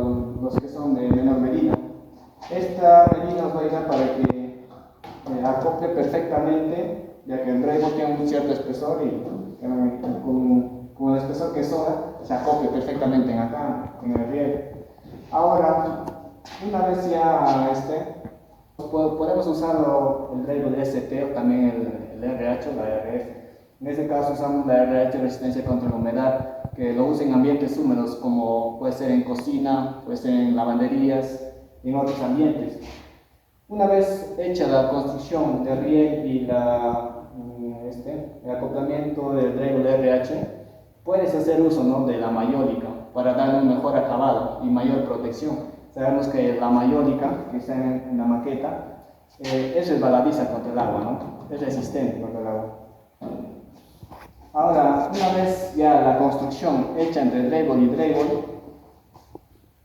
los que son de menor medida. Esta medida nos va a ayudar para que acople perfectamente, ya que el drywall tiene un cierto espesor y con el espesor que sobra se acople perfectamente en el riel. Ahora, una vez ya podemos usarlo el drywall ST o también el RH o la RF. En este caso usamos la RH, resistencia contra la humedad, que lo usa en ambientes húmedos como puede ser en cocina, puede ser en lavanderías y en otros ambientes. Una vez hecha la construcción del riel y el acoplamiento del drywall RH, puedes hacer uso, ¿no?, de la mayólica para darle un mejor acabado y mayor protección. Sabemos que la mayólica que está en la maqueta es resbaladiza contra el agua, ¿no? Es resistente contra el agua. Ahora, una vez ya la construcción hecha entre drywall y drywall,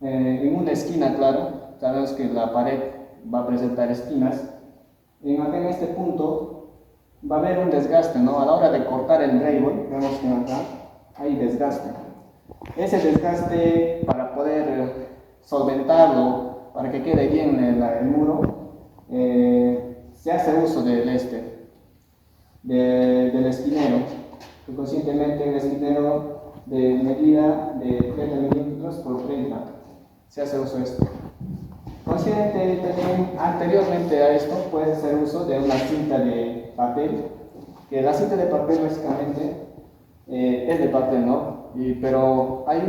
en una esquina, claro, sabemos que la pared va a presentar esquinas. Acá en este punto va a haber un desgaste, ¿no? A la hora de cortar el drywall, vemos que acá hay desgaste. Ese desgaste, para poder solventarlo, para que quede bien el muro, se hace uso del esquinero, que conscientemente el esquinero de medida de 30 milímetros por 30, se hace uso de esto. Anteriormente a esto puedes hacer uso de una cinta de papel, que la cinta de papel básicamente es de papel, ¿no? Pero hay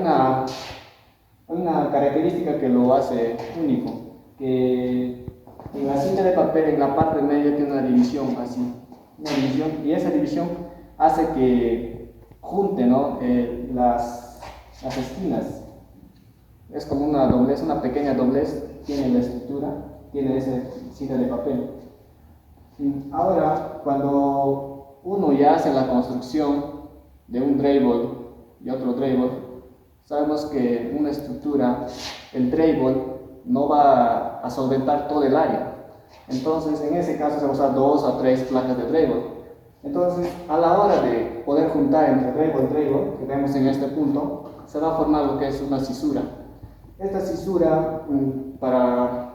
una característica que lo hace único, que en la cinta de papel, en la parte media, tiene una división así, y esa división hace que junte, ¿no?, las esquinas. Es como una doblez, una pequeña doblez, tiene la estructura, tiene esa cinta de papel. Ahora, cuando uno ya hace la construcción de un drywall y otro drywall, sabemos que una estructura, el drywall, no va a solventar todo el área. Entonces, en ese caso se va a usar 2 a 3 placas de drywall. Entonces, a la hora de poder juntar entre drywall y drywall, que vemos en este punto, se va a formar lo que es una cisura. Esta cisura, para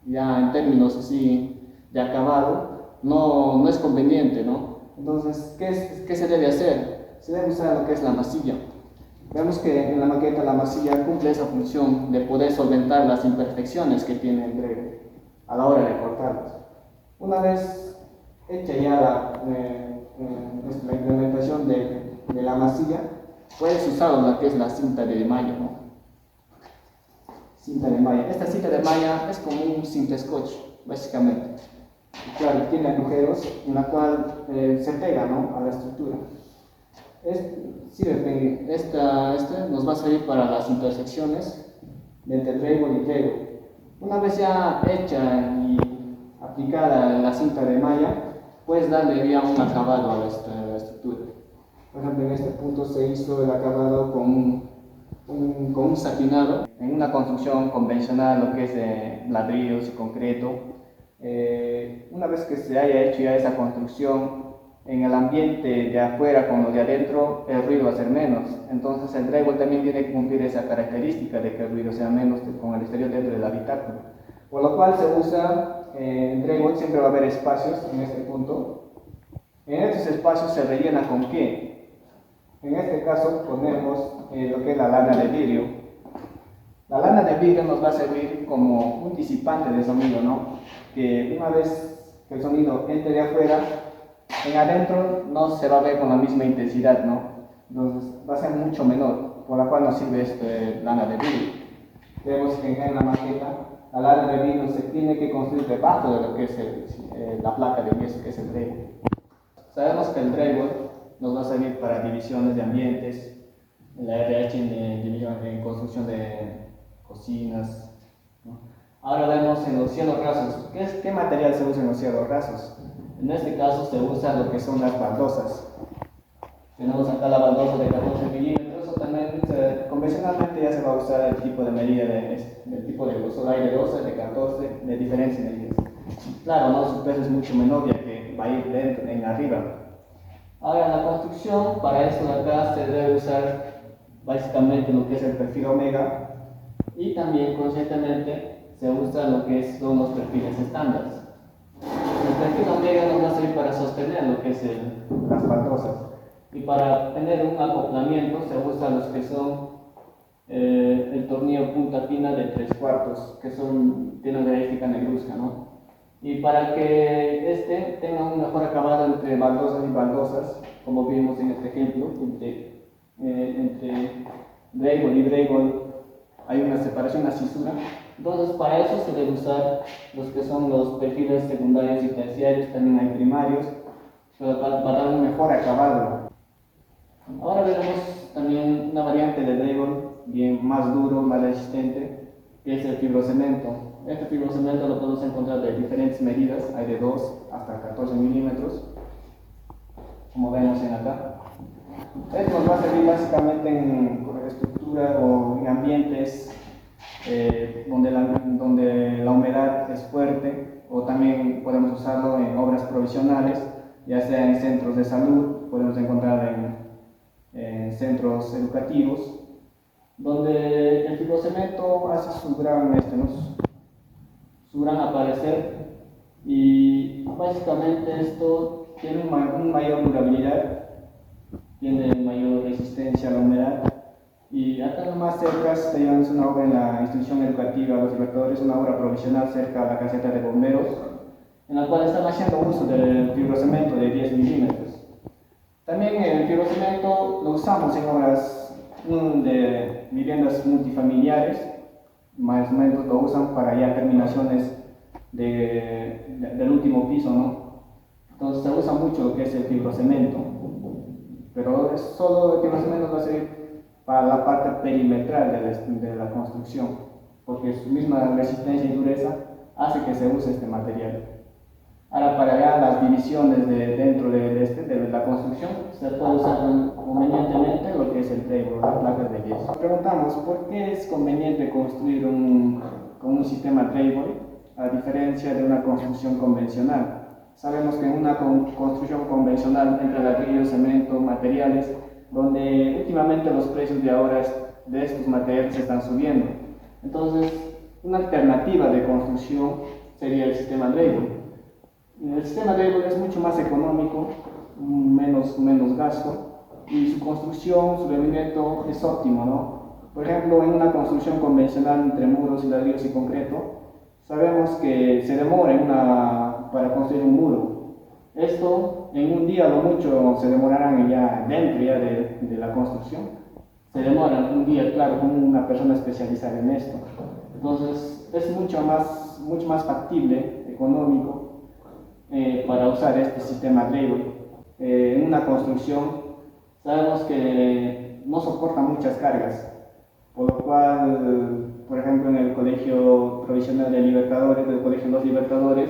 ya en términos así de acabado, no es conveniente, ¿no? Entonces, ¿qué se debe hacer? Se debe usar lo que es la masilla. Vemos que en la maqueta la masilla cumple esa función de poder solventar las imperfecciones que tiene el Dremel a la hora de cortarlas. Una vez hecha ya la implementación de la masilla, puedes usar lo que es la cinta de malla, ¿no? Cinta de malla. Esta cinta de malla es como un cinta scotch, básicamente. Y claro, tiene agujeros en la cual se pega, ¿no?, a la estructura. Esta nos va a servir para las intersecciones entre drywall y drywall. Una vez ya hecha y aplicada la cinta de malla, puedes darle ya un acabado a la estructura. Por ejemplo, en este punto se hizo el acabado con un satinado. En una construcción convencional, lo que es de ladrillos y concreto, una vez que se haya hecho ya esa construcción, en el ambiente de afuera con lo de adentro, el ruido va a ser menos. Entonces el drywall también tiene que cumplir esa característica de que el ruido sea menos con el exterior dentro del habitáculo. Por lo cual se usa, en drywall siempre va a haber espacios en este punto. En estos espacios se rellena con ¿qué? En este caso ponemos lo que es la lana de vidrio. La lana de vidrio nos va a servir como un disipante de sonido, ¿no? Que una vez que el sonido entre de afuera, en adentro no se va a ver con la misma intensidad, ¿no? Entonces va a ser mucho menor, por la cual nos sirve lana de vidrio. Vemos que en la maqueta la lana de vidrio se tiene que construir debajo de lo que es la placa de yeso, que es el drywall. Sabemos que el drywall nos va a servir para divisiones de ambientes, la RH en construcción de cocinas, ¿no? Ahora vemos en los cielos rasos. ¿Qué material se usa en los cielos rasos? En este caso se usa lo que son las baldosas. Tenemos acá la baldosa de 14 milímetros, o también convencionalmente ya se va a usar el tipo de medida del tipo de grosor, hay de 12, de 14, de diferentes medidas. Claro, ¿no? Su peso es mucho menor ya que va a ir dentro, en arriba. Ahora en la construcción, para eso de acá se debe usar básicamente lo que es el perfil omega, y también conscientemente se usa lo que son los perfiles estándar. El perfil omega nos va a servir para sostener lo que es las baldosas, y para tener un acoplamiento se usa los que son el tornillo punta fina de 3/4, que tienen característica negruzca, ¿no? Y para que este tenga un mejor acabado entre baldosas y baldosas, como vimos en este ejemplo, entre drywall y drywall hay una separación, una cisura. Entonces para eso se debe usar los que son los perfiles secundarios y terciarios, también hay primarios, para dar un mejor acabado. Ahora veremos también una variante de drywall bien más duro, más resistente, que es el fibrocemento. Este fibrocemento lo podemos encontrar de diferentes medidas, hay de 2 hasta 14 milímetros, como vemos en acá. Esto nos va a servir básicamente en estructura o en ambientes donde la humedad es fuerte, o también podemos usarlo en obras provisionales, ya sea en centros de salud, podemos encontrar en centros educativos, donde el fibrocemento hace su gran aparecer, y básicamente esto tiene una mayor durabilidad, tiene mayor resistencia a la humedad. Y acá nomás cerca tenemos una obra en la institución educativa Los Libertadores, una obra provisional cerca de la caseta de bomberos, en la cual están haciendo uso del fibrocemento de 10 milímetros. También el fibrocemento lo usamos en obras de viviendas multifamiliares, más o menos lo usan para ya terminaciones del último piso, ¿no? Entonces se usa mucho lo que es el fibrocemento, pero solo el fibrocemento va a servir para la parte perimetral de la construcción, porque su misma resistencia y dureza hace que se use este material. Ahora, para ya las divisiones dentro de la construcción, se puede usar convenientemente lo que es el drywall, las placas de yeso. Nos preguntamos, ¿por qué es conveniente construir con un sistema drywall a diferencia de una construcción convencional? Sabemos que en una construcción convencional, entre ladrillo, cemento, materiales, donde últimamente los precios de ahora de estos materiales están subiendo. Entonces, una alternativa de construcción sería el sistema Drywall. El sistema Drywall es mucho más económico, menos gasto, y su construcción, su rendimiento es óptimo, ¿no? Por ejemplo, en una construcción convencional entre muros, ladrillos y concreto, sabemos que se demora para construir un muro. Esto, en un día lo mucho, se demorarán ya dentro de la construcción. Se demoran un día, claro, con una persona especializada en esto. Entonces, es mucho más factible, económico, para usar este sistema Drywall. En una construcción, sabemos que no soporta muchas cargas, por lo cual, por ejemplo, en el Colegio Provisional de Libertadores, del Colegio Los Libertadores,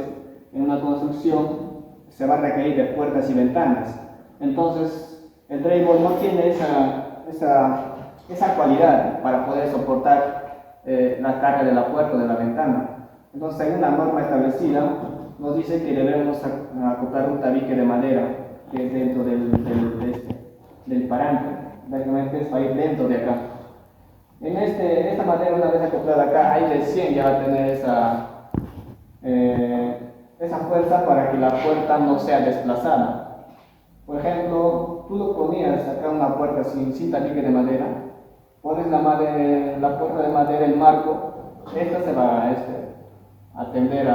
en una construcción se va a requerir de puertas y ventanas. Entonces, el Drywall no tiene esa cualidad para poder soportar la carga de la puerta o de la ventana. Entonces, hay una norma establecida, nos dice que debemos acoplar un tabique de madera que es dentro del paranque, prácticamente es para ir dentro de acá. Esta madera, una vez acoplada acá, ahí recién ya va a tener esa fuerza para que la puerta no sea desplazada. Por ejemplo, tú lo ponías acá una puerta sin tabique de madera, pones la puerta de madera, el marco, esta se va a tender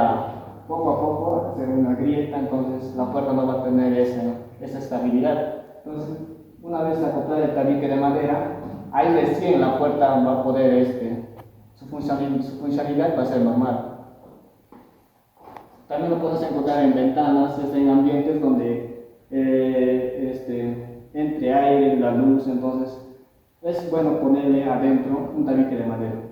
poco a poco a hacer una grieta, entonces la puerta no va a tener esa estabilidad. Entonces, una vez acoplada el tabique de madera, ahí recién la puerta va a poder, su funcionalidad va a ser normal. También lo puedes encontrar en ventanas, en ambientes donde entre aire, la luz, entonces es bueno ponerle adentro un tabique de madera.